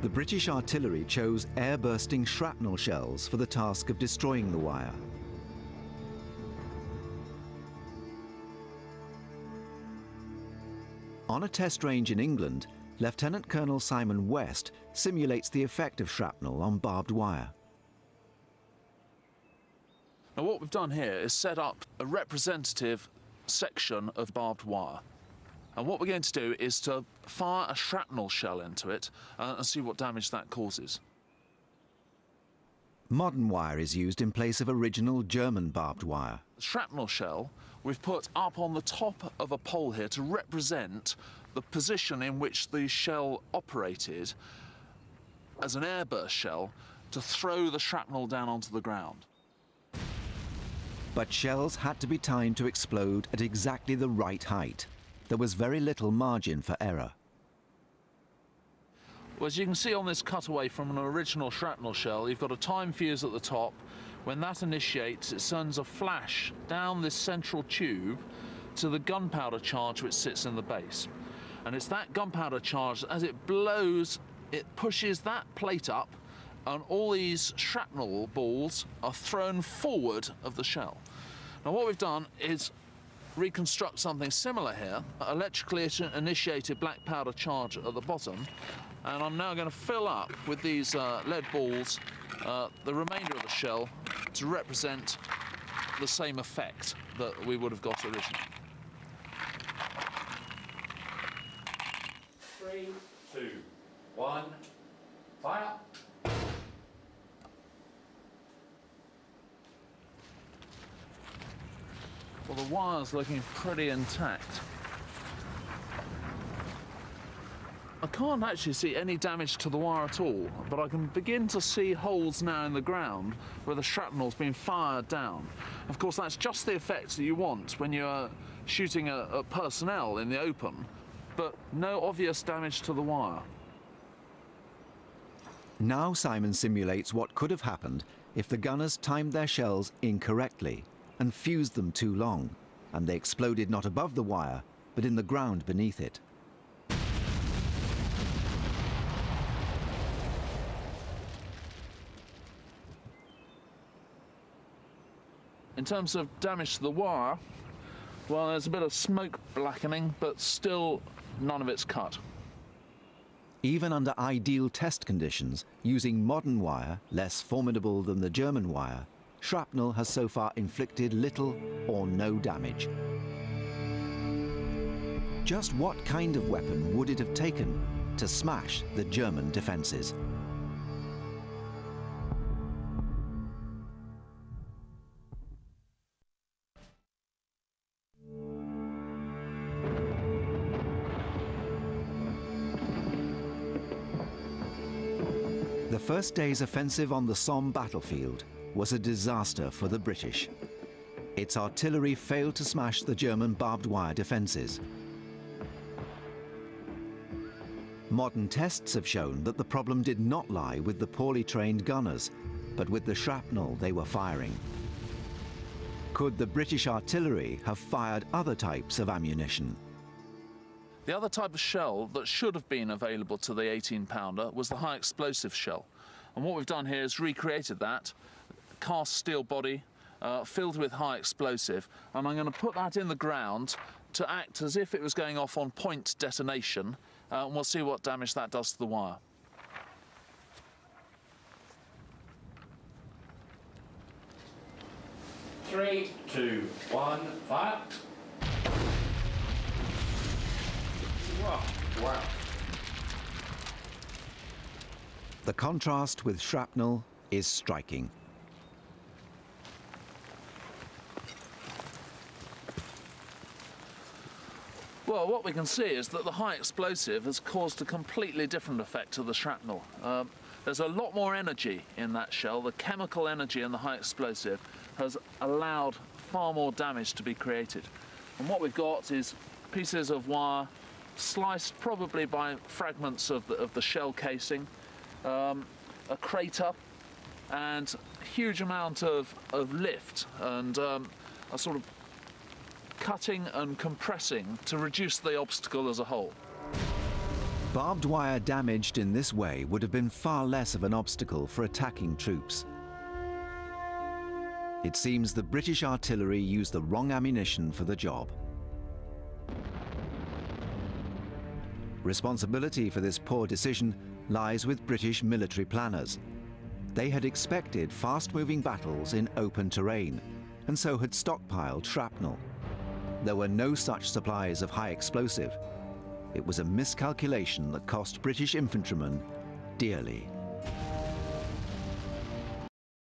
The British artillery chose air-bursting shrapnel shells for the task of destroying the wire. On a test range in England, Lieutenant Colonel Simon West simulates the effect of shrapnel on barbed wire. Now what we've done here is set up a representative section of barbed wire. And what we're going to do is to fire a shrapnel shell into it and see what damage that causes. Modern wire is used in place of original German barbed wire. The shrapnel shell we've put up on the top of a pole here to represent the position in which the shell operated as an airburst shell to throw the shrapnel down onto the ground. But shells had to be timed to explode at exactly the right height. There was very little margin for error. Well, as you can see on this cutaway from an original shrapnel shell, you've got a time fuse at the top. When that initiates, it sends a flash down this central tube to the gunpowder charge which sits in the base. And it's that gunpowder charge, as it blows, it pushes that plate up, and all these shrapnel balls are thrown forward of the shell. Now what we've done is reconstruct something similar here, electrically initiated black powder charge at the bottom, and I'm now going to fill up with these lead balls the remainder of the shell to represent the same effect that we would have got originally. 3, 2, 1, fire! Well, the wire's looking pretty intact. I can't actually see any damage to the wire at all, but I can begin to see holes now in the ground where the shrapnel's been fired down. Of course, that's just the effect that you want when you're shooting at personnel in the open, but no obvious damage to the wire. Now Simon simulates what could have happened if the gunners timed their shells incorrectly and fused them too long, and they exploded not above the wire, but in the ground beneath it. In terms of damage to the wire, well, there's a bit of smoke blackening, but still none of it's cut. Even under ideal test conditions, using modern wire, less formidable than the German wire, shrapnel has so far inflicted little or no damage. Just what kind of weapon would it have taken to smash the German defences? The first day's offensive on the Somme battlefield was a disaster for the British. Its artillery failed to smash the German barbed wire defences. Modern tests have shown that the problem did not lie with the poorly trained gunners, but with the shrapnel they were firing. Could the British artillery have fired other types of ammunition? The other type of shell that should have been available to the 18-pounder was the high explosive shell. And what we've done here is recreated that, cast steel body, filled with high explosive, and I'm going to put that in the ground to act as if it was going off on point detonation, and we'll see what damage that does to the wire. Three, 2, 1, fire! Wow. Wow. The contrast with shrapnel is striking. Well, what we can see is that the high explosive has caused a completely different effect to the shrapnel. There's a lot more energy in that shell. The chemical energy in the high explosive has allowed far more damage to be created. And what we've got is pieces of wire sliced probably by fragments of the shell casing, a crater, and a huge amount of lift and a sort of cutting and compressing to reduce the obstacle as a whole. Barbed wire damaged in this way would have been far less of an obstacle for attacking troops. It seems the British artillery used the wrong ammunition for the job. Responsibility for this poor decision lies with British military planners. They had expected fast-moving battles in open terrain, and so had stockpiled shrapnel. There were no such supplies of high explosive. It was a miscalculation that cost British infantrymen dearly.